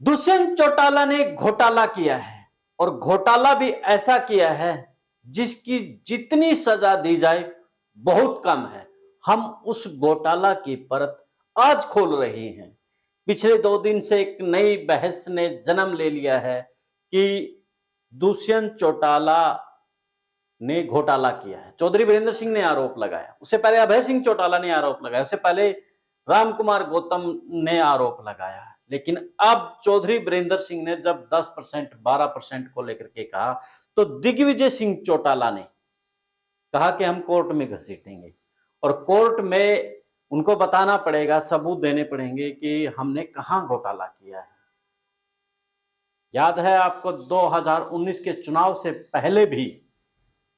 दुष्यंत चौटाला ने घोटाला किया है और घोटाला भी ऐसा किया है जिसकी जितनी सजा दी जाए बहुत कम है। हम उस घोटाला की परत आज खोल रहे हैं। पिछले 2 दिन से एक नई बहस ने जन्म ले लिया है कि दुष्यंत चौटाला ने घोटाला किया है। चौधरी वीरेंद्र सिंह ने आरोप लगाया, उससे पहले अभय सिंह चौटाला ने आरोप लगाया, उससे पहले राम कुमार गौतम ने आरोप लगाया। लेकिन अब चौधरी वीरेंद्र सिंह ने जब 10% 12% को लेकर के कहा, तो दिग्विजय सिंह चौटाला ने कहा कि हम कोर्ट में घसीटेंगे और कोर्ट में उनको बताना पड़ेगा, सबूत देने पड़ेंगे कि हमने कहां घोटाला किया है। याद है आपको 2019 के चुनाव से पहले भी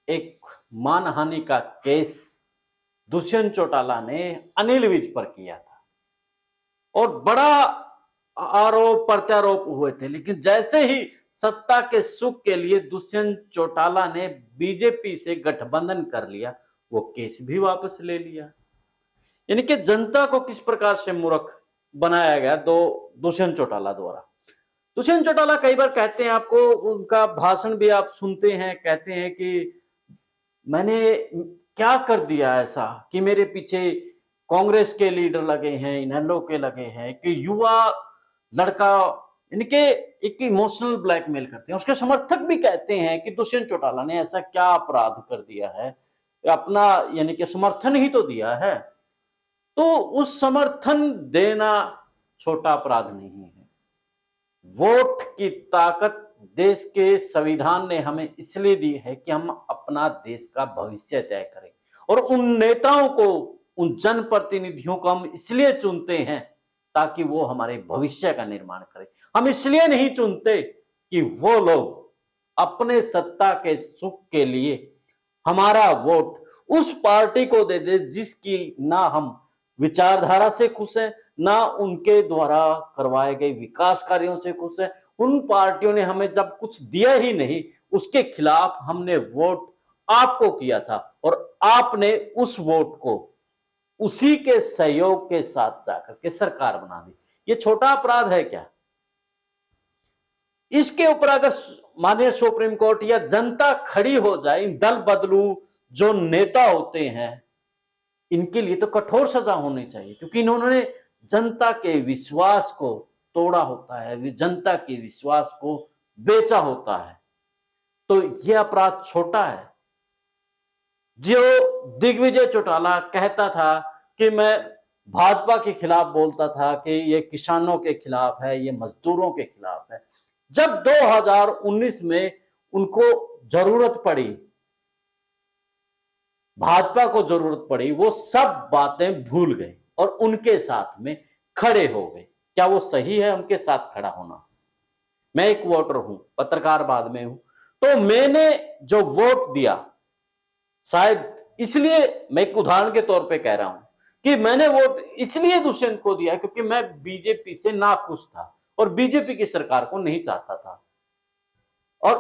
एक मानहानि का केस दुष्यंत चौटाला ने अनिल विज पर किया था और बड़ा आरोप प्रत्यारोप हुए थे। लेकिन जैसे ही सत्ता के सुख के लिए दुष्यंत चौटाला ने बीजेपी से गठबंधन कर लिया, वो केस भी वापस ले लिया। यानी कि जनता को किस प्रकार से मूर्ख बनाया गया दो दुष्यंत चौटाला द्वारा। दुष्यंत चौटाला कई बार कहते हैं, आपको उनका भाषण भी आप सुनते हैं, कहते हैं कि मैंने क्या कर दिया ऐसा कि मेरे पीछे कांग्रेस के लीडर लगे हैं, इनेलो के लगे हैं, कि युवा लड़का, यानी कि एक इमोशनल ब्लैकमेल करते हैं। उसके समर्थक भी कहते हैं कि दुष्यंत चौटाला ने ऐसा क्या अपराध कर दिया है, अपना यानी कि समर्थन ही तो दिया है। तो उस समर्थन देना छोटा अपराध नहीं है। वोट की ताकत देश के संविधान ने हमें इसलिए दी है कि हम अपना देश का भविष्य तय करें और उन नेताओं को, उन जनप्रतिनिधियों को हम इसलिए चुनते हैं ताकि वो हमारे भविष्य का निर्माण करें। हम इसलिए नहीं चुनते कि वो लोग अपने सत्ता के सुख के लिए हमारा वोट उस पार्टी को दे दे जिसकी ना हम विचारधारा से खुश हैं, ना उनके द्वारा करवाए गए विकास कार्यों से खुश है। उन पार्टियों ने हमें जब कुछ दिया ही नहीं, उसके खिलाफ हमने वोट आपको किया था और आपने उस वोट को उसी के सहयोग के साथ जाकर के सरकार बना दी। ये छोटा अपराध है क्या? इसके ऊपर अगर माननीय सुप्रीम कोर्ट या जनता खड़ी हो जाए, दल बदलू जो नेता होते हैं, इनके लिए तो कठोर सजा होनी चाहिए, क्योंकि इन्होंने जनता के विश्वास को तोड़ा होता है, जनता के विश्वास को बेचा होता है। तो यह अपराध छोटा है। जो दिग्विजय चौटाला कहता था कि मैं भाजपा के खिलाफ बोलता था कि ये किसानों के खिलाफ है, ये मजदूरों के खिलाफ है, जब 2019 में उनको जरूरत पड़ी, भाजपा को जरूरत पड़ी, वो सब बातें भूल गए और उनके साथ में खड़े हो गए। क्या वो सही है उनके साथ खड़ा होना? मैं एक वोटर हूं, पत्रकार बाद में हूं, तो मैंने जो वोट दिया, शायद इसलिए मैं एक उदाहरण के तौर पे कह रहा हूं कि मैंने वोट इसलिए दुष्यंत को दिया क्योंकि मैं बीजेपी से नाखुश था और बीजेपी की सरकार को नहीं चाहता था और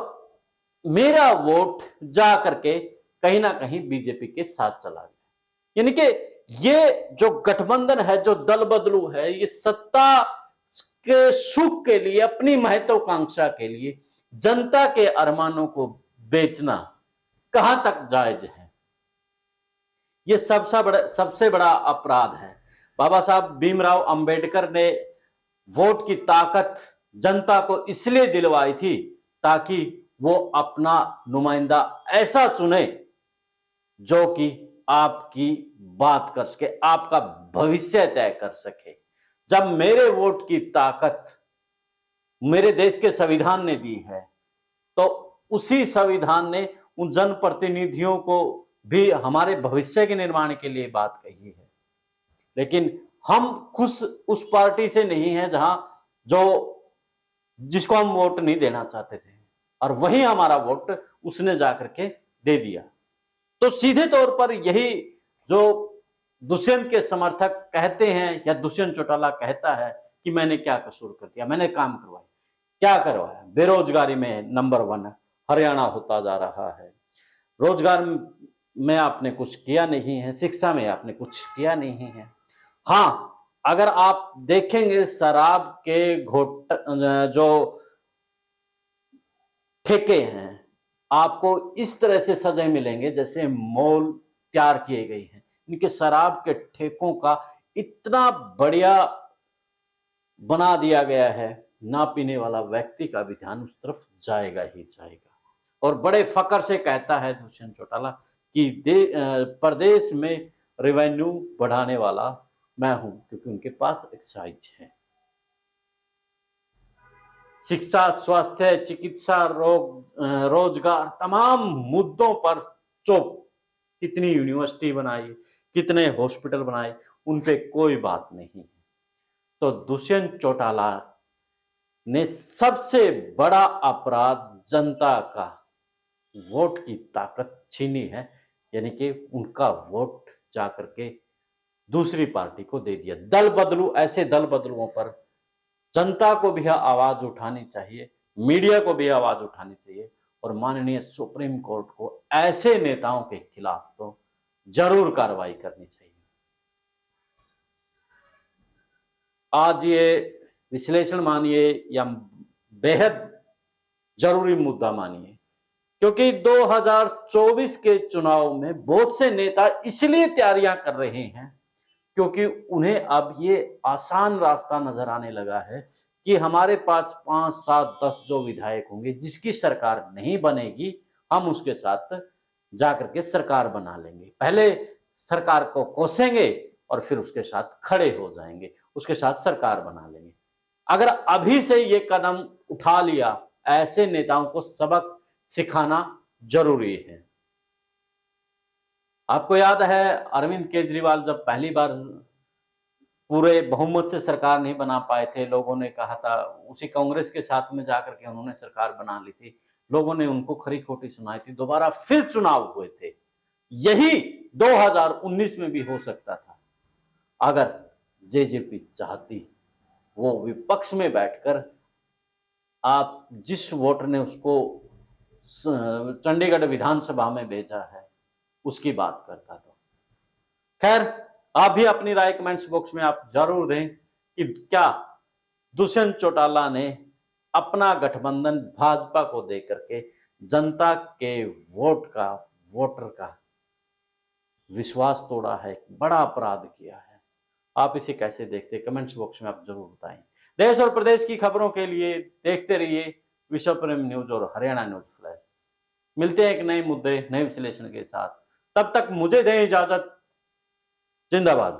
मेरा वोट जा करके कहीं ना कहीं बीजेपी के साथ चला गया। यानी कि ये जो गठबंधन है, जो दल बदलू है, ये सत्ता के सुख के लिए, अपनी महत्वाकांक्षा के लिए जनता के अरमानों को बेचना कहां तक जायज है? ये सबसे बड़ा अपराध है। बाबा साहब भीमराव अंबेडकर ने वोट की ताकत जनता को इसलिए दिलवाई थी ताकि वो अपना नुमाइंदा ऐसा चुने जो कि आपकी बात कर सके, आपका भविष्य तय कर सके। जब मेरे वोट की ताकत मेरे देश के संविधान ने दी है, तो उसी संविधान ने उन जनप्रतिनिधियों को भी हमारे भविष्य के निर्माण के लिए बात कही है। लेकिन हम खुश उस पार्टी से नहीं है जहां जो जिसको हम वोट नहीं देना चाहते थे और वही हमारा वोट उसने जाकर के दे दिया। तो सीधे तौर पर यही जो दुष्यंत के समर्थक कहते हैं या दुष्यंत चौटाला कहता है कि मैंने क्या कसूर कर दिया, मैंने काम करवाया, क्या करवाया? बेरोजगारी में नंबर 1 हरियाणा होता जा रहा है, रोजगार में आपने कुछ किया नहीं है, शिक्षा में आपने कुछ किया नहीं है। हाँ, अगर आप देखेंगे शराब के जो ठेके हैं, आपको इस तरह से सजे मिलेंगे जैसे मॉल तैयार किए गए हैं। इनके शराब के ठेकों का इतना बढ़िया बना दिया गया है, ना पीने वाला व्यक्ति का भी ध्यान उस तरफ जाएगा ही जाएगा। और बड़े फ़क्र से कहता है दुष्यंत चौटाला कि प्रदेश में रेवेन्यू बढ़ाने वाला मैं हूँ, क्योंकि उनके पास एक्साइज है। शिक्षा, स्वास्थ्य, चिकित्सा, रोजगार तमाम मुद्दों पर चुप। कितनी यूनिवर्सिटी बनाई, कितने हॉस्पिटल बनाए, उन पे कोई बात नहीं है। तो दुष्यंत चौटाला ने सबसे बड़ा अपराध जनता का वोट की ताकत छीनी है, यानी कि उनका वोट जाकर के दूसरी पार्टी को दे दिया। दल बदलू, ऐसे दल बदलुओं पर जनता को भी आवाज उठानी चाहिए, मीडिया को भी आवाज उठानी चाहिए और माननीय सुप्रीम कोर्ट को ऐसे नेताओं के खिलाफ तो जरूर कार्रवाई करनी चाहिए। आज ये विश्लेषण मानिए या बेहद जरूरी मुद्दा मानिए, क्योंकि 2024 के चुनाव में बहुत से नेता इसलिए तैयारियां कर रहे हैं क्योंकि उन्हें अब ये आसान रास्ता नजर आने लगा है कि हमारे पास 5, 7, 10 जो विधायक होंगे, जिसकी सरकार नहीं बनेगी, हम उसके साथ जाकर के सरकार बना लेंगे। पहले सरकार को कोसेंगे और फिर उसके साथ खड़े हो जाएंगे, उसके साथ सरकार बना लेंगे। अगर अभी से ये कदम उठा लिया, ऐसे नेताओं को सबक सिखाना जरूरी है। आपको याद है अरविंद केजरीवाल जब पहली बार पूरे बहुमत से सरकार नहीं बना पाए थे, लोगों ने कहा था, उसी कांग्रेस के साथ में जाकर के उन्होंने सरकार बना ली थी, लोगों ने उनको खरी खोटी सुनाई थी, दोबारा फिर चुनाव हुए थे। यही 2019 में भी हो सकता था अगर जेजेपी चाहती। वो विपक्ष में बैठकर आप जिस वोटर ने उसको चंडीगढ़ विधानसभा में भेजा है उसकी बात करता। तो खैर, आप भी अपनी राय कमेंट्स बॉक्स में आप जरूर दें कि क्या दुष्यंत चौटाला ने अपना गठबंधन भाजपा को देकर के जनता के वोटर का विश्वास तोड़ा है, बड़ा अपराध किया है। आप इसे कैसे देखते हैं, कमेंट्स बॉक्स में आप जरूर बताएं। देश और प्रदेश की खबरों के लिए देखते रहिए विश्व प्रेम न्यूज और हरियाणा न्यूज फ्लैश। मिलते हैं एक नए मुद्दे, नए विश्लेषण के साथ। तब तक मुझे दें इजाजत। जिंदाबाद।